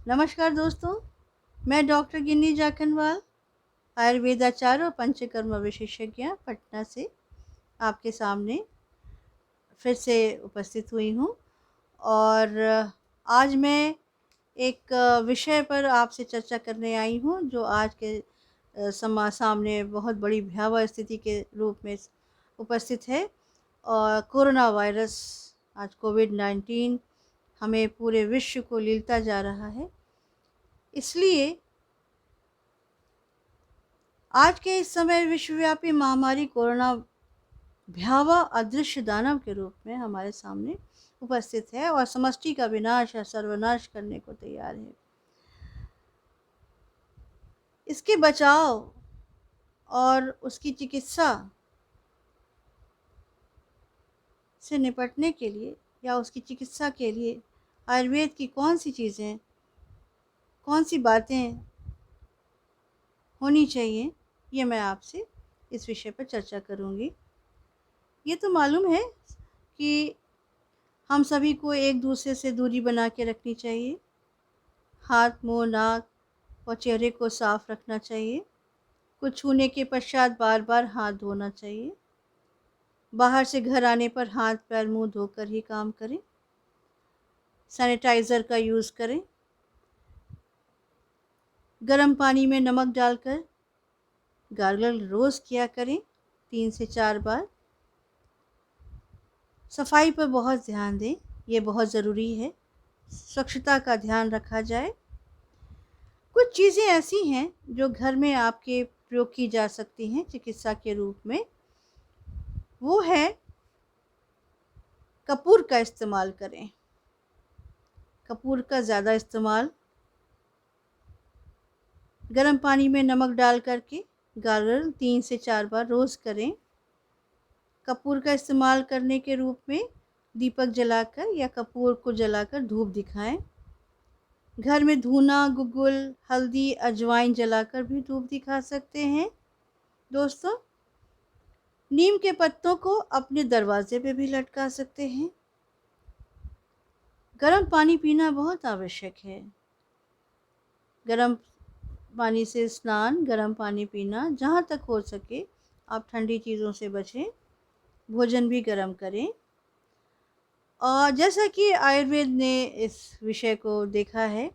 नमस्कार दोस्तों, मैं डॉक्टर गिन्नी जाखनवाल, आयुर्वेदाचार्य और पंचकर्म विशेषज्ञ पटना से आपके सामने फिर से उपस्थित हुई हूँ। और आज मैं एक विषय पर आपसे चर्चा करने आई हूँ जो आज के सामने बहुत बड़ी भयावह स्थिति के रूप में उपस्थित है। और कोरोना वायरस, आज कोविड-19 हमें पूरे विश्व को लीलता जा रहा है। इसलिए आज के इस समय विश्वव्यापी महामारी कोरोना भयावह अदृश्य दानव के रूप में हमारे सामने उपस्थित है और समष्टि का विनाश या सर्वनाश करने को तैयार है। इसके बचाव और उसकी चिकित्सा से निपटने के लिए या उसकी चिकित्सा के लिए आयुर्वेद की कौन सी चीज़ें, कौन सी बातें होनी चाहिए, ये मैं आपसे इस विषय पर चर्चा करूँगी। ये तो मालूम है कि हम सभी को एक दूसरे से दूरी बना के रखनी चाहिए। हाथ, मुँह, नाक और चेहरे को साफ रखना चाहिए। कुछ छूने के पश्चात बार-बार हाथ धोना चाहिए। बाहर से घर आने पर हाथ, पैर, मुँह धोकर ही काम करें। सैनिटाइज़र का यूज़ करें। गर्म पानी में नमक डालकर गार्गल रोज़ किया करें 3 से 4 बार। सफाई पर बहुत ध्यान दें, ये बहुत ज़रूरी है। स्वच्छता का ध्यान रखा जाए। कुछ चीज़ें ऐसी हैं जो घर में आपके प्रयोग की जा सकती हैं चिकित्सा के रूप में। वो है कपूर का इस्तेमाल करें। कपूर का ज़्यादा इस्तेमाल गर्म पानी में नमक डाल कर के गार्गल 3 से 4 बार रोज़ करें। कपूर का इस्तेमाल करने के रूप में दीपक जलाकर या कपूर को जलाकर धूप दिखाएं। घर में धूना, गुग्गुल, हल्दी, अजवाइन जलाकर भी धूप दिखा सकते हैं। दोस्तों, नीम के पत्तों को अपने दरवाजे पे भी लटका सकते हैं। गर्म पानी पीना बहुत आवश्यक है। गर्म पानी से स्नान, गर्म पानी पीना, जहाँ तक हो सके आप ठंडी चीज़ों से बचें। भोजन भी गर्म करें। और जैसा कि आयुर्वेद ने इस विषय को देखा है,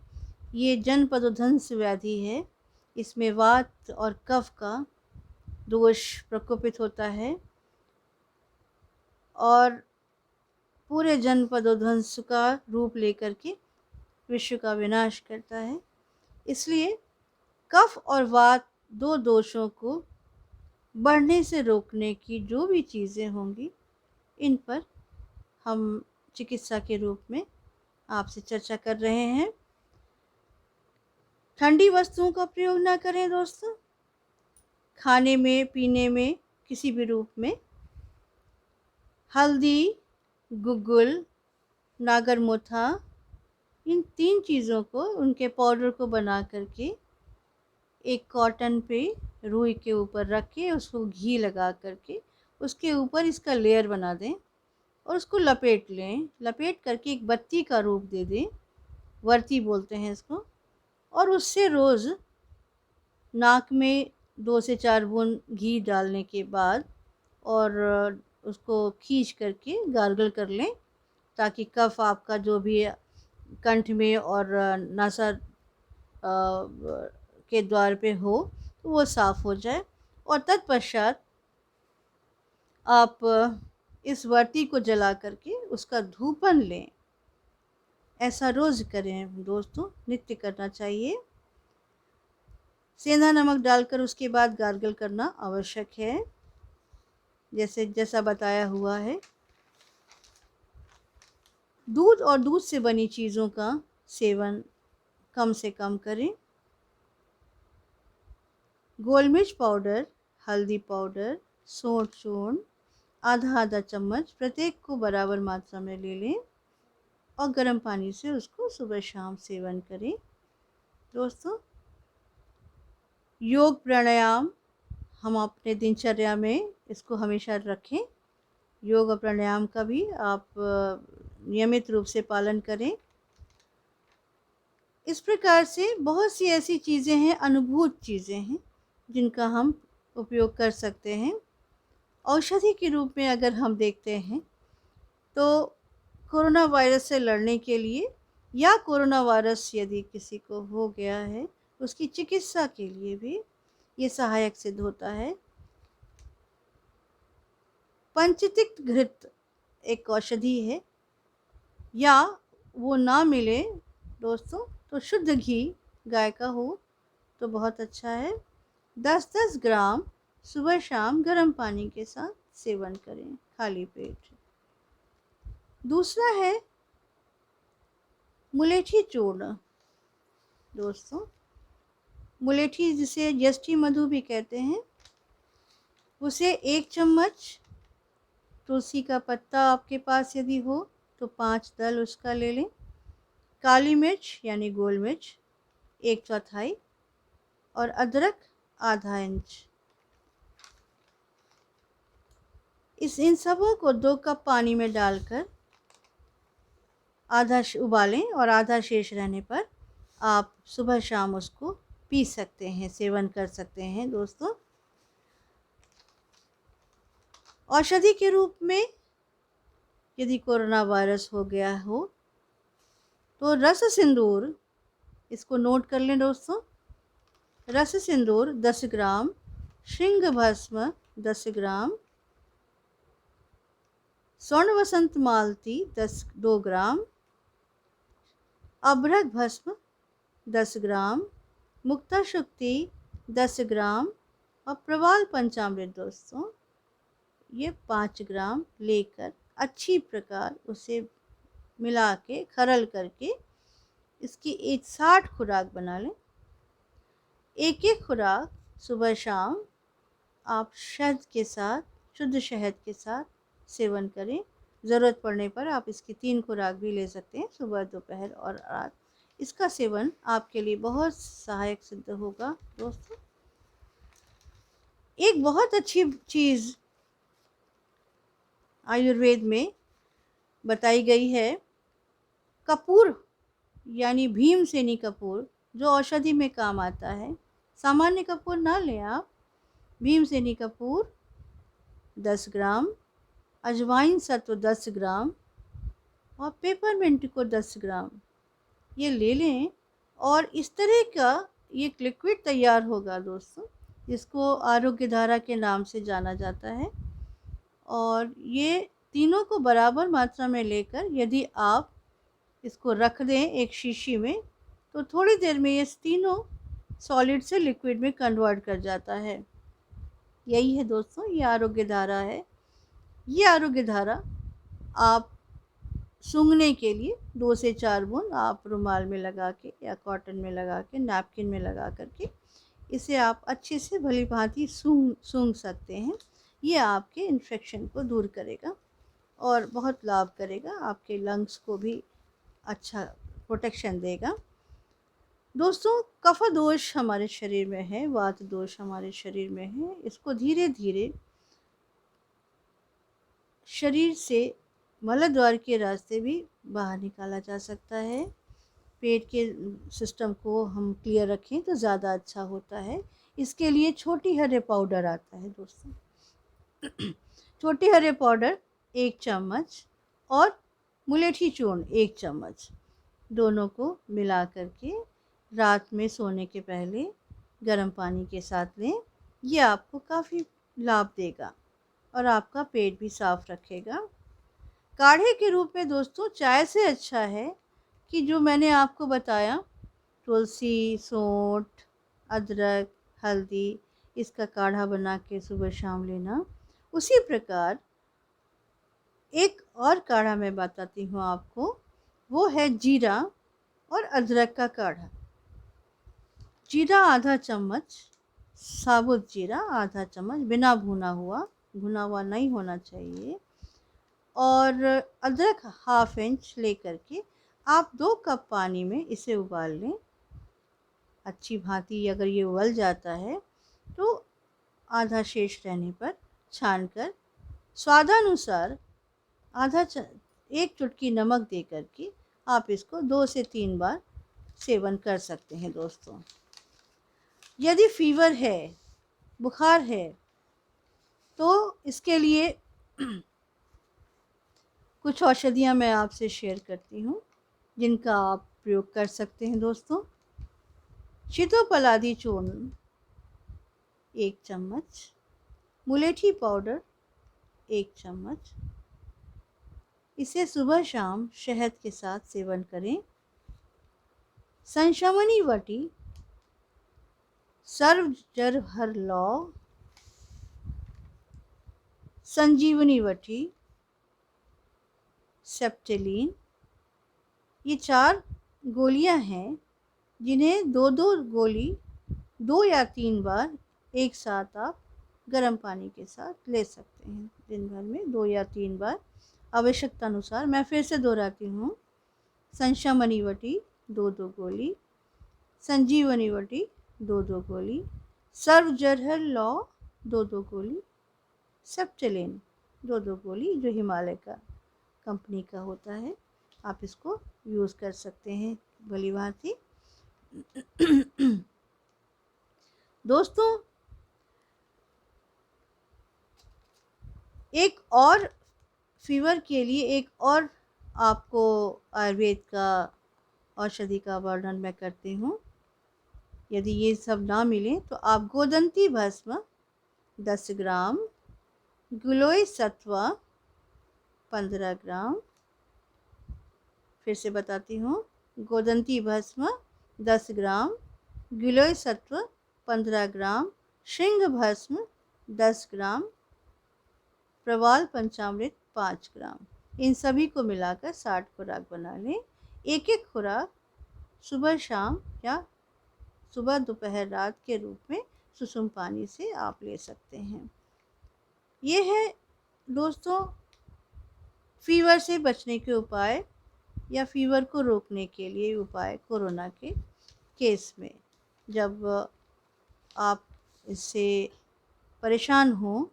ये जनपदोधंस व्याधि है। इसमें वात और कफ का दोष प्रकोपित होता है और पूरे जनपदोध्वंस का रूप लेकर के विश्व का विनाश करता है। इसलिए कफ और वात, 2 दोषों को बढ़ने से रोकने की जो भी चीज़ें होंगी, इन पर हम चिकित्सा के रूप में आपसे चर्चा कर रहे हैं। ठंडी वस्तुओं का प्रयोग ना करें दोस्तों। खाने में, पीने में, किसी भी रूप में। हल्दी, गुग्गुल, नागरमोथा, इन 3 चीज़ों को, उनके पाउडर को बना करके एक कॉटन पे रुई के ऊपर रख के उसको घी लगा करके उसके ऊपर इसका लेयर बना दें और उसको लपेट लें। लपेट करके एक बत्ती का रूप दे दें, वर्ती बोलते हैं इसको। और उससे रोज़ नाक में 2 से 4 बूंद घी डालने के बाद और उसको खींच करके गार्गल कर लें, ताकि कफ आपका जो भी कंठ में और नासा के द्वार पे हो तो वो साफ़ हो जाए। और तत्पश्चात आप इस वर्ती को जला करके उसका धूपन लें। ऐसा रोज़ करें दोस्तों, नित्य करना चाहिए। सेंधा नमक डालकर उसके बाद गार्गल करना आवश्यक है, जैसा बताया हुआ है। दूध और दूध से बनी चीज़ों का सेवन कम से कम करें। गोल मिर्च पाउडर, हल्दी पाउडर, सौंठ चूर्ण आधा-आधा चम्मच प्रत्येक को बराबर मात्रा में ले लें और गर्म पानी से उसको सुबह-शाम सेवन करें। दोस्तों, योग प्राणायाम हम अपने दिनचर्या में इसको हमेशा रखें। योग और प्राणायाम का भी आप नियमित रूप से पालन करें। इस प्रकार से बहुत सी ऐसी चीज़ें हैं, अनुभूत चीज़ें हैं, जिनका हम उपयोग कर सकते हैं। औषधि के रूप में अगर हम देखते हैं, तो कोरोना वायरस से लड़ने के लिए या कोरोना वायरस यदि किसी को हो गया है, उसकी चिकित्सा के लिए भी ये सहायक सिद्ध होता है। पंचतिक्त घृत एक औषधि है, या वो ना मिले दोस्तों तो शुद्ध घी गाय का हो तो बहुत अच्छा है। 10-10 ग्राम सुबह शाम गर्म पानी के साथ सेवन करें खाली पेट। दूसरा है मुलेठी चूर्ण। दोस्तों, मुलेठी जिसे यष्टि मधु भी कहते हैं, उसे 1 चम्मच, तुलसी का पत्ता आपके पास यदि हो तो 5 दल उसका ले लें। काली मिर्च यानी गोल मिर्च 1/4 और अदरक आधा इंच। इन सबों को 2 कप पानी में डालकर आधा उबालें और आधा शेष रहने पर आप सुबह शाम उसको पी सकते हैं, सेवन कर सकते हैं। दोस्तों, औषधि के रूप में यदि कोरोना वायरस हो गया हो तो रस सिंदूर, इसको नोट कर लें दोस्तों। रस सिंदूर 10 ग्राम, श्रृंग भस्म 10 ग्राम, स्वर्ण वसंत मालती 2 ग्राम, अभ्रक भस्म 10 ग्राम, मुक्ता शुक्ति 10 ग्राम और प्रवाल पंचामृत दोस्तों ये 5 ग्राम लेकर अच्छी प्रकार उसे मिला के खरल करके इसकी एक 60 खुराक बना लें। एक खुराक सुबह शाम आप शहद के साथ, शुद्ध शहद के साथ सेवन करें। ज़रूरत पड़ने पर आप इसकी 3 खुराक भी ले सकते हैं, सुबह, दोपहर और रात। इसका सेवन आपके लिए बहुत सहायक सिद्ध होगा। दोस्तों, एक बहुत अच्छी चीज़ आयुर्वेद में बताई गई है, कपूर यानी भीमसेनी कपूर, जो औषधि में काम आता है। सामान्य कपूर ना लें आप, भीमसेनी कपूर 10 ग्राम, अजवाइन सत्व 10 ग्राम और पेपरमिंट को 10 ग्राम ये ले लें और इस तरह का ये लिक्विड तैयार होगा दोस्तों, जिसको आरोग्य धारा के नाम से जाना जाता है। और ये तीनों को बराबर मात्रा में लेकर यदि आप इसको रख दें एक शीशी में, तो थोड़ी देर में ये तीनों सॉलिड से लिक्विड में कन्वर्ट कर जाता है। यही है दोस्तों, ये आरोग्य धारा है। ये आरोग्य धारा आप सूंघने के लिए 2 से 4 बूंद आप रुमाल में लगा के या कॉटन में लगा के, नैपकिन में लगा करके इसे आप अच्छे से भली भांति सूंघ सकते हैं। ये आपके इन्फेक्शन को दूर करेगा और बहुत लाभ करेगा, आपके लंग्स को भी अच्छा प्रोटेक्शन देगा। दोस्तों, कफ दोष हमारे शरीर में है, वात दोष हमारे शरीर में है। इसको धीरे धीरे शरीर से मलद्वार के रास्ते भी बाहर निकाला जा सकता है। पेट के सिस्टम को हम क्लियर रखें तो ज़्यादा अच्छा होता है। इसके लिए छोटी हरे पाउडर आता है दोस्तों। छोटी हरे पाउडर 1 चम्मच और मुलेठी चूर्ण 1 चम्मच, दोनों को मिला करके रात में सोने के पहले गर्म पानी के साथ लें। ये आपको काफ़ी लाभ देगा और आपका पेट भी साफ रखेगा। काढ़े के रूप में दोस्तों चाय से अच्छा है कि जो मैंने आपको बताया, तुलसी, सौंठ, अदरक, हल्दी, इसका काढ़ा बना के सुबह शाम लेना। उसी प्रकार एक और काढ़ा मैं बताती हूँ आपको, वो है जीरा और अदरक का काढ़ा। जीरा आधा चम्मच, साबुत जीरा आधा चम्मच, बिना भुना हुआ नहीं होना चाहिए। और अदरक हाफ इंच लेकर के आप 2 कप पानी में इसे उबाल लें। अच्छी भांति अगर ये उबल जाता है तो आधा शेष रहने पर छानकर स्वादानुसार एक चुटकी नमक दे करके आप इसको 2 से 3 बार सेवन कर सकते हैं दोस्तों। यदि फीवर है, बुखार है, तो इसके लिए कुछ औषधियाँ मैं आपसे शेयर करती हूँ जिनका आप प्रयोग कर सकते हैं दोस्तों। सीतोपलादी चूर्ण 1 चम्मच, मुलेठी पाउडर 1 चम्मच। इसे सुबह शाम शहद के साथ सेवन करें। संशमनी वटी, सर्वजरहर लौ, संजीवनी वटी, सेप्टेलिन, ये 4 गोलियां हैं जिन्हें 2-2 गोली 2 या 3 बार एक साथ आप गर्म पानी के साथ ले सकते हैं। दिन भर में 2 या 3 बार आवश्यकता अनुसार। मैं फिर से दोहराती हूँ। संशमनी वटी 2-2 गोली, संजीवनी वटी 2-2 गोली, सर्वजरहर लौ 2-2 गोली, सेप्टेलिन 2-2 गोली, जो हिमालय का कंपनी का होता है। आप इसको यूज़ कर सकते हैं भली भांति। दोस्तों, एक और फीवर के लिए एक और आपको आयुर्वेद का औषधि का वर्णन मैं करती हूँ। यदि ये सब ना मिले तो आप गोदंती भस्म 10 ग्राम, गिलोय सत्व 15 ग्राम, फिर से बताती हूँ, गोदंती भस्म 10 ग्राम, गिलोय सत्व 15 ग्राम, श्रृंग भस्म 10 ग्राम, प्रवाल पंचामृत 5 ग्राम, इन सभी को मिलाकर 60 खुराक बना लें। एक-एक खुराक सुबह शाम या सुबह दोपहर रात के रूप में सुसुम पानी से आप ले सकते हैं। ये है दोस्तों फीवर से बचने के उपाय या फीवर को रोकने के लिए उपाय कोरोना के केस में। जब आप इससे परेशान हों,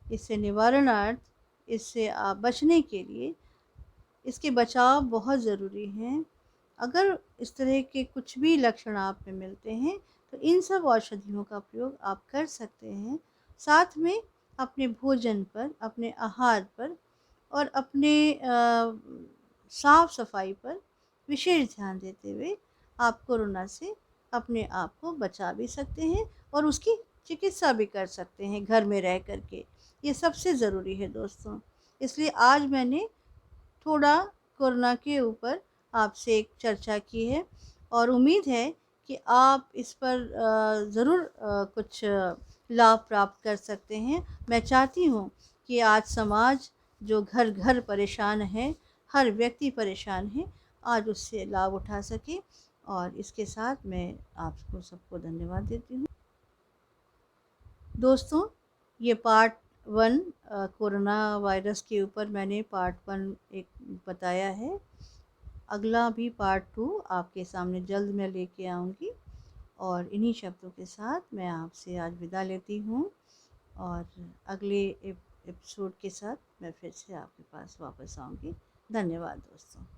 इससे निवारणार्थ, इससे आप बचने के लिए, इसके बचाव बहुत ज़रूरी हैं। अगर इस तरह के कुछ भी लक्षण आप में मिलते हैं तो इन सब औषधियों का प्रयोग आप कर सकते हैं। साथ में अपने भोजन पर, अपने आहार पर और अपने साफ सफाई पर विशेष ध्यान देते हुए आप कोरोना से अपने आप को बचा भी सकते हैं और उसकी चिकित्सा भी कर सकते हैं घर में रह कर के। ये सबसे ज़रूरी है दोस्तों। इसलिए आज मैंने थोड़ा कोरोना के ऊपर आपसे एक चर्चा की है और उम्मीद है कि आप इस पर ज़रूर कुछ लाभ प्राप्त कर सकते हैं। मैं चाहती हूँ कि आज समाज जो घर-घर परेशान है, हर व्यक्ति परेशान है, आज उससे लाभ उठा सके और इसके साथ मैं आपको सबको धन्यवाद देती हूँ। दोस्तों, ये पार्ट 1 कोरोना वायरस के ऊपर मैंने पार्ट 1 एक बताया है। अगला भी पार्ट 2 आपके सामने जल्द मैं लेके आऊँगी और इन्हीं शब्दों के साथ मैं आपसे आज विदा लेती हूँ और अगले एपिसोड के साथ मैं फिर से आपके पास वापस आऊँगी। धन्यवाद दोस्तों।